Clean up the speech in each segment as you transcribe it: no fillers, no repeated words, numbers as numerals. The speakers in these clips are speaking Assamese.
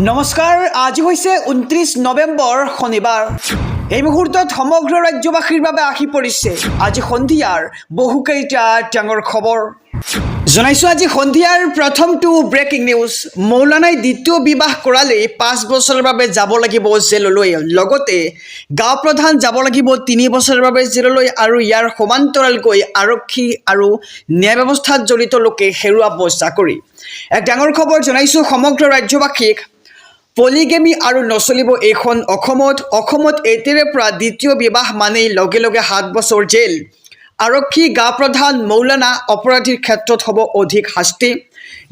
নমস্কাৰ, আজি হৈছে 29 নৱেম্বৰ শনিবাৰ। এই মুহূৰ্তত সমগ্ৰ ৰাজ্যবাসীৰ বাবে আহি পৰিছে আজি সন্ধিয়াৰ বহুকেইটা ডাঙৰ খবৰ। জনাইছোঁ আজি সন্ধিয়াৰ প্ৰথমটো ব্ৰেকিং নিউজ। মৌলানাই দ্বিতীয় বিবাহ কৰালে 5 বছৰৰ বাবে যাব লাগিব জেললৈ। লগতে গাঁও প্ৰধান যাব লাগিব 3 বছৰৰ বাবে জেললৈ আৰু ইয়াৰ সমান্তৰালকৈ আৰক্ষী আৰু ন্যায় ব্যৱস্থাত জড়িত লোকে হেৰুৱাব চাকৰি। এক ডাঙৰ খবৰ জনাইছোঁ সমগ্ৰ ৰাজ্যবাসীক। পলিগেমি আৰু নচলিব এইখন অসমত এতিয়াৰে পৰা দ্বিতীয় বিবাহ মানেই লগে লগে 7 বছৰ জেল। আৰক্ষী গাঁও প্ৰধান মৌলানা অপৰাধীৰ ক্ষেত্ৰত হ'ব অধিক শাস্তি।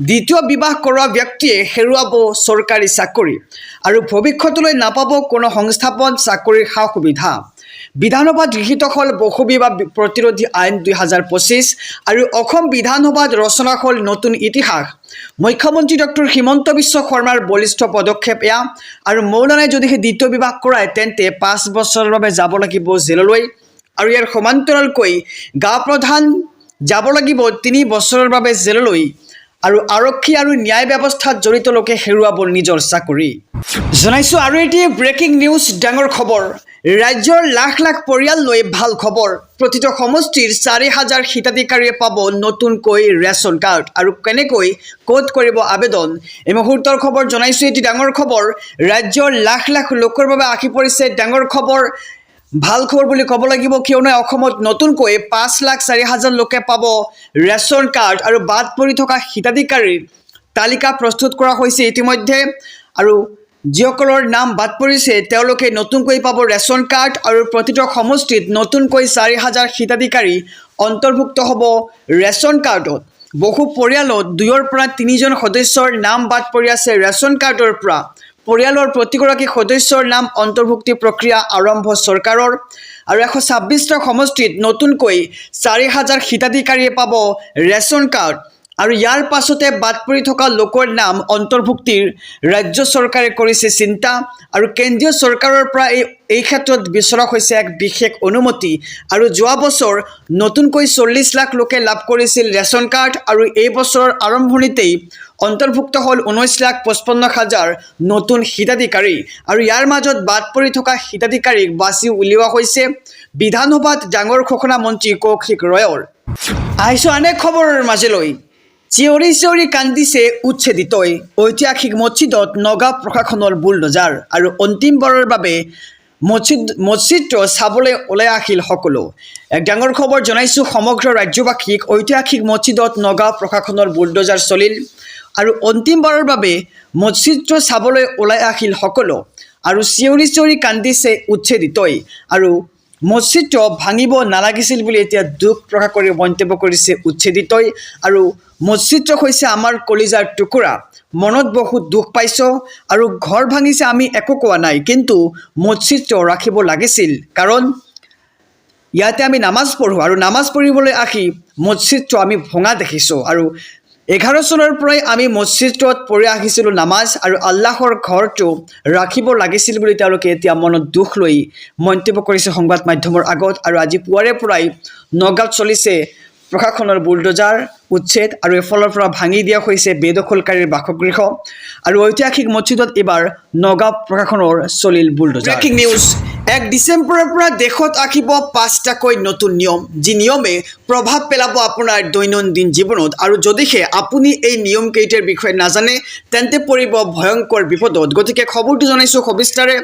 দ্বিতীয় বিবাহ কৰা ব্যক্তিয়ে হেৰুৱাব চৰকাৰী চাকৰি আৰু ভৱিষ্যতলৈ নাপাব কোনো সংস্থাপন চাকৰিৰ সা সুবিধা। বিধানসভাত গৃহীত হ'ল বহু বিবাহ প্ৰতিৰোধী আইন 2025 আৰু অসম বিধানসভাত ৰচনা হ'ল নতুন ইতিহাস। মুখ্যমন্ত্ৰী ডক্টৰ হিমন্ত বিশ্ব শৰ্মাৰ বলিষ্ঠ পদক্ষেপ এয়া। আৰু মৌলানাই যদিহে দ্বিতীয় বিবাহ কৰায় তেন্তে 5 বছৰৰ বাবে যাব লাগিব জেললৈ আৰু ইয়াৰ সমান্তৰালকৈ গাঁও প্ৰধান যাব লাগিব 3 বছৰৰ বাবে জেললৈ আৰু আৰক্ষী আৰু ন্যায় ব্যৱস্থাত জড়িত লোকে হেৰুৱাব নিজৰ চাকৰি। জনাইছোঁ আৰু এটি ব্ৰেকিং নিউজ ডাঙৰ খবৰ। ৰাজ্যৰ লাখ লাখ পৰিয়াল লৈ ভাল খবৰ। প্ৰতিটো সমষ্টিৰ 4,000 হিতাধিকাৰীয়ে পাব নতুনকৈ ৰেচন কাৰ্ড আৰু কেনেকৈ ক'ত কৰিব আবেদন। এই মুহূৰ্তৰ খবৰ জনাইছোঁ এটি ডাঙৰ খবৰ। ৰাজ্যৰ লাখ লাখ লোকৰ বাবে আহি পৰিছে ডাঙৰ খবৰ। ভাল খবৰ বুলি ক'ব লাগিব, কিয়নো অসমত নতুনকৈ 5,04,000 লোকে পাব ৰেচন কাৰ্ড আৰু বাদ পৰি থকা হিতাধিকাৰীৰ তালিকা প্ৰস্তুত কৰা হৈছে ইতিমধ্যে। আৰু যিসকলৰ নাম বাদ পৰিছে তেওঁলোকে নতুনকৈ পাব ৰেচন কাৰ্ড আৰু প্ৰতিটো সমষ্টিত নতুনকৈ 4,000 হিতাধিকাৰী অন্তৰ্ভুক্ত হ'ব ৰেচন কাৰ্ডত। বহু পৰিয়ালত 2ৰ পৰা 3জন সদস্যৰ নাম বাদ পৰি আছে ৰেচন কাৰ্ডৰ পৰা। পৰিয়ালৰ প্ৰতিগৰাকী সদস্যৰ নাম অন্তৰ্ভুক্তি প্ৰক্ৰিয়া আৰম্ভ চৰকাৰৰ আৰু 126টা সমষ্টিত নতুনকৈ 4,000 হিতাধিকাৰীয়ে পাব ৰেচন কাৰ্ড আৰু ইয়াৰ পাছতে বাদ পৰি থকা লোকৰ নাম অন্তৰ্ভুক্তিৰ ৰাজ্য চৰকাৰে কৰিছে চিন্তা আৰু কেন্দ্ৰীয় চৰকাৰৰ পৰা এই ক্ষেত্ৰত বিচৰা হৈছে এক বিশেষ অনুমতি। আৰু যোৱা বছৰ নতুনকৈ 40 লাখ লোকে লাভ কৰিছিল ৰেচন কাৰ্ড আৰু এই বছৰৰ আৰম্ভণিতেই অন্তৰ্ভুক্ত হ'ল 19,55,000 নতুন হিতাধিকাৰী আৰু ইয়াৰ মাজত বাদ পৰি থকা হিতাধিকাৰীক বাছি উলিওৱা হৈছে বিধানসভাত ডাঙৰ ঘোষণা মন্ত্ৰী কৌশিক ৰয়ৰ। আহিছোঁ আন এক খবৰৰ মাজলৈ। চিঞৰি চিঞৰি কান্দিছে উচ্ছেদিতই। ঐতিহাসিক মছজিদত নগাঁও প্ৰশাসনৰ বুলডজাৰ আৰু অন্তিমবাৰৰ বাবে মছজিদটো চাবলৈ ওলাই আহিল সকলো। এক ডাঙৰ খবৰ জনাইছোঁ সমগ্ৰ ৰাজ্যবাসীক। ঐতিহাসিক মছজিদত নগাঁও প্ৰশাসনৰ বুলডজাৰ চলিল আৰু অন্তিমবাৰৰ বাবে মছজিদটো চাবলৈ ওলাই আহিল সকলো আৰু চিঞৰি চিঞৰি কান্দিছে উচ্ছেদিতই আৰু মছজিদটো ভাঙিব নালাগিছিল বুলি এতিয়া দুখ প্ৰকাশ কৰি মন্তব্য কৰিছে উচ্ছেদিতই। আৰু মছজিদটো হৈছে আমাৰ কলিজাৰ টুকুৰা, মনত বহুত দুখ পাইছোঁ আৰু ঘৰ ভাঙিছে আমি একো কোৱা নাই, কিন্তু মছজিদটো ৰাখিব লাগিছিল কাৰণ ইয়াতে আমি নামাজ পঢ়োঁ আৰু নামাজ পঢ়িবলৈ আহি মছজিদটো আমি ভঙা দেখিছোঁ। আৰু 11 চনৰ পৰাই আমি মছজিদত পঢ়ি আহিছিলোঁ নামাজ আৰু আল্লাহৰ ঘৰটো ৰাখিব লাগিছিল বুলি তেওঁলোকে এতিয়া মনত দুখ লৈ মন্তব্য কৰিছে সংবাদ মাধ্যমৰ আগত। আৰু আজি পুৱাৰে পৰাই নগাঁৱত চলিছে প্ৰশাসনৰ বুলডজাৰ উচ্ছেদ আৰু এফালৰ পৰা ভাঙি দিয়া হৈছে বেদখলকাৰীৰ বাসগৃহ আৰু ঐতিহাসিক মছজিদত এইবাৰ নগাঁও প্ৰশাসনৰ চলিল বুলডজাৰ। Breaking news. 1 ডিচেম্বৰৰ পৰা দেশত আহিব 5টাকৈ নতুন নিয়ম, যি নিয়মে প্ৰভাৱ পেলাব আপোনাৰ দৈনন্দিন জীৱনত। আৰু যদিহে আপুনি এই নিয়মকেইটাৰ বিষয়ে নাজানে তেন্তে পৰিব ভয়ংকৰ বিপদত। গতিকে খবৰটো জনাইছোঁ সবিস্তাৰে।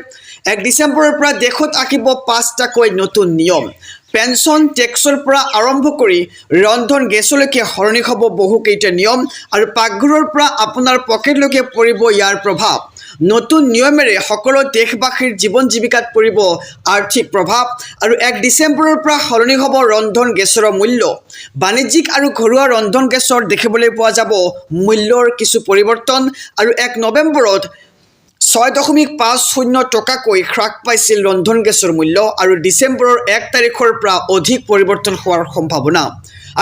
1 ডিচেম্বৰৰ পৰা দেশত আহিব 5টাকৈ নতুন নিয়ম। পেঞ্চন টেক্সৰ পৰা আৰম্ভ কৰি ৰন্ধন গেছলৈকে সলনি হ'ব বহুকেইটা নিয়ম আৰু পাকঘৰৰ পৰা আপোনাৰ পকেটলৈকে পৰিব ইয়াৰ প্ৰভাৱ। নতুন নিয়মেৰে সকলো দেশবাসীৰ জীৱন জীৱিকাত পৰিব আৰ্থিক প্ৰভাৱ আৰু 1 ডিচেম্বৰৰ পৰা সলনি হ'ব ৰন্ধন গেছৰ মূল্য। বাণিজ্যিক আৰু ঘৰুৱা ৰন্ধন গেছৰ দেখিবলৈ পোৱা যাব মূল্যৰ কিছু পৰিৱৰ্তন আৰু 1 নৱেম্বৰত 6.50 টকাকৈ হ্ৰাস পাইছিল ৰন্ধন গেছৰ মূল্য আৰু ডিচেম্বৰৰ 1 তাৰিখৰ পৰা অধিক পৰিৱৰ্তন হোৱাৰ সম্ভাৱনা।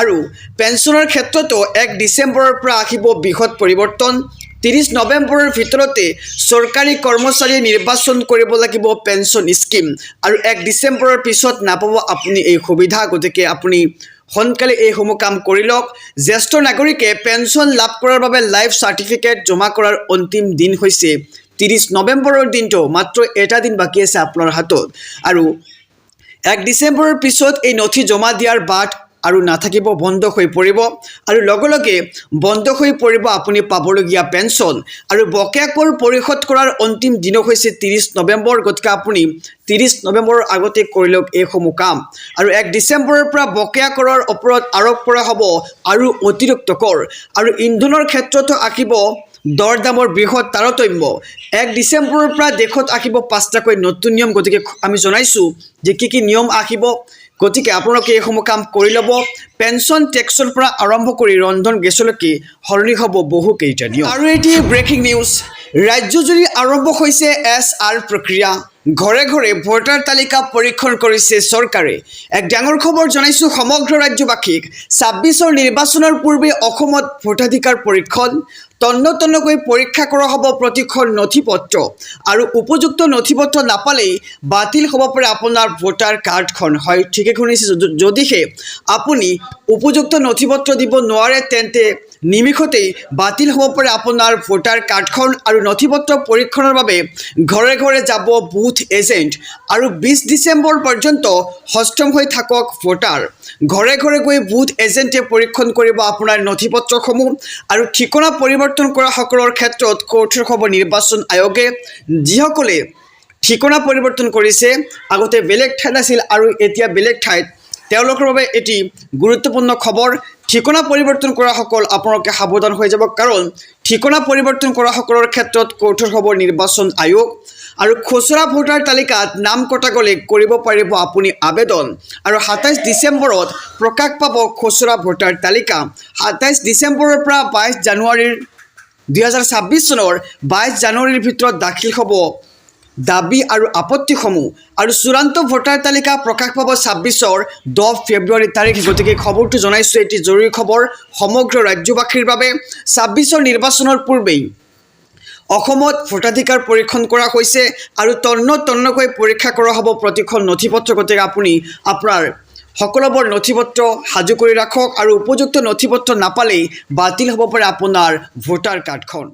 আৰু পেঞ্চনৰ ক্ষেত্ৰতো 1 ডিচেম্বৰৰ পৰা আহিব বৃহৎ পৰিৱৰ্তন। 30 নৱেম্বৰৰ ভিতৰতে চৰকাৰী কৰ্মচাৰীয়ে নিৰ্বাচন কৰিব লাগিব পেঞ্চন স্কিম আৰু 1 ডিচেম্বৰৰ পিছত নাপাব আপুনি এই সুবিধা। গতিকে আপুনি সোনকালে এইসমূহ কাম কৰি লওক। জ্যেষ্ঠ নাগৰিকে পেঞ্চন লাভ কৰাৰ বাবে লাইফ চাৰ্টিফিকেট জমা কৰাৰ অন্তিম দিন হৈছে 30 নৱেম্বৰৰ দিনটো মাত্ৰ এটা দিন বাকী আছে আপোনাৰ হাতত আৰু 1 ডিচেম্বৰৰ পিছত এই নথি জমা দিয়াৰ বাট আৰু নাথাকিব বন্ধ হৈ পৰিব আৰু লগে বন্ধ হৈ পৰিব আপুনি পাবলগীয়া পেঞ্চন আৰু বকেয়া কৰ পৰিশোধ কৰাৰ অন্তিম দিন হৈছে 30 নৱেম্বৰ গতিকে আপুনি 30 নৱেম্বৰৰ আগতে কৰি লওক এই সমূহ কাম আৰু 1 ডিচেম্বৰৰ পৰা বকেয়া কৰৰ ওপৰত আৰোপ কৰা হ'ব আৰু অতিৰিক্ত কৰ আৰু ইন্ধনৰ ক্ষেত্ৰতো আহিব দৰ দামৰ বৃহৎ তাৰতম্য 1 ডিচেম্বৰৰ পৰা দেশত আহিব 5টাকৈ নতুন নিয়ম গতিকে আমি জনাইছো যে কি নিয়ম আহিব গতিকে আপোনালোকে এই সমূহ কাম কৰি ল'ব পেঞ্চন টেক্সৰ পৰা আৰম্ভ কৰি ৰন্ধন গেছলৈকে সলনি হ'ব বহু কেইটা নিয়ম আৰু এটি ব্ৰেকিং নিউজ ৰাজ্যজুৰি আৰম্ভ হৈছে SR প্ৰক্ৰিয়া ঘৰে ঘৰে ভোটাৰ তালিকা পৰীক্ষণ কৰিছে চৰকাৰে এক ডাঙৰ খবৰ জনাইছো সমগ্ৰ ৰাজ্যবাসীক 26ৰ নিৰ্বাচনৰ পূৰ্বে অসমত ভোটাধিকাৰ পৰীক্ষণ তন্নতন্নকৈ পৰীক্ষা কৰা হ'ব প্ৰতিখন নথিপত্ৰ আৰু উপযুক্ত নথিপত্ৰ নাপালেই বাতিল হ'ব পাৰে আপোনাৰ ভোটাৰ কাৰ্ডখন হয় ঠিকে শুনিছে যদিহে আপুনি উপযুক্ত নথিপত্ৰ দিব নোৱাৰে তেন্তে নিমিষতেই বাতিল হ'ব পাৰে আপোনাৰ ভোটাৰ কাৰ্ডখন আৰু নথিপত্ৰ পৰীক্ষণৰ বাবে ঘৰে ঘৰে যাব বুথ এজেণ্ট আৰু 20 ডিচেম্বৰ পৰ্যন্ত হস্তম হৈ থাকক ভোটাৰ ঘৰে ঘৰে গৈ বুথ এজেণ্টে পৰীক্ষণ কৰিব আপোনাৰ নথিপত্ৰসমূহ আৰু ঠিকনা পৰিৱৰ্তন কৰা সকলৰ ক্ষেত্ৰত কঠোৰ হ'ব নিৰ্বাচন আয়োগে যিসকলে ঠিকনা পৰিৱৰ্তন কৰিছে আগতে বেলেগ ঠাইত আছিল আৰু এতিয়া বেলেগ ঠাইত তেওঁলোকৰ বাবে এটি গুৰুত্বপূৰ্ণ খবৰ ঠিকনা পৰিৱৰ্তন কৰা সকল আপোনালোকে সাৱধান হৈ যাব কাৰণ ঠিকনা পৰিৱৰ্তন কৰা সকলৰ ক্ষেত্ৰত কঠোৰ হ'ব নিৰ্বাচন আয়োগ আৰু খচৰা ভোটাৰ তালিকাত নাম কটা গ'লে কৰিব পাৰিব আপুনি আবেদন আৰু 27 ডিচেম্বৰত প্ৰকাশ পাব খচৰা ভোটাৰ তালিকা 27 ডিচেম্বৰৰ পৰা 22 জানুৱাৰীৰ 2026 চনৰ 22 জানুৱাৰীৰ ভিতৰত দাখিল হ'ব দাবী আৰু আপত্তিসমূহ আৰু চূড়ান্ত ভোটাৰ তালিকা প্ৰকাশ পাব 26ৰ 10 ফেব্ৰুৱাৰী তাৰিখে গতিকে খবৰটো জনাইছো এটি জৰুৰী খবৰ সমগ্ৰ ৰাজ্যবাসীৰ বাবে 26ৰ নিৰ্বাচনৰ পূৰ্বেই অসমত ভোটাধিকাৰ পৰীক্ষণ কৰা হৈছে আৰু তন্নতন্নকৈ পৰীক্ষা কৰা হ'ব প্ৰতিখন নথিপত্ৰ গতিকে আপুনি আপোনাৰ সকলোবোৰ নথিপত্ৰ সাজু কৰি ৰাখক আৰু উপযুক্ত নথিপত্ৰ নাপালেই বাতিল হ'ব পাৰে আপোনাৰ ভোটাৰ কাৰ্ডখন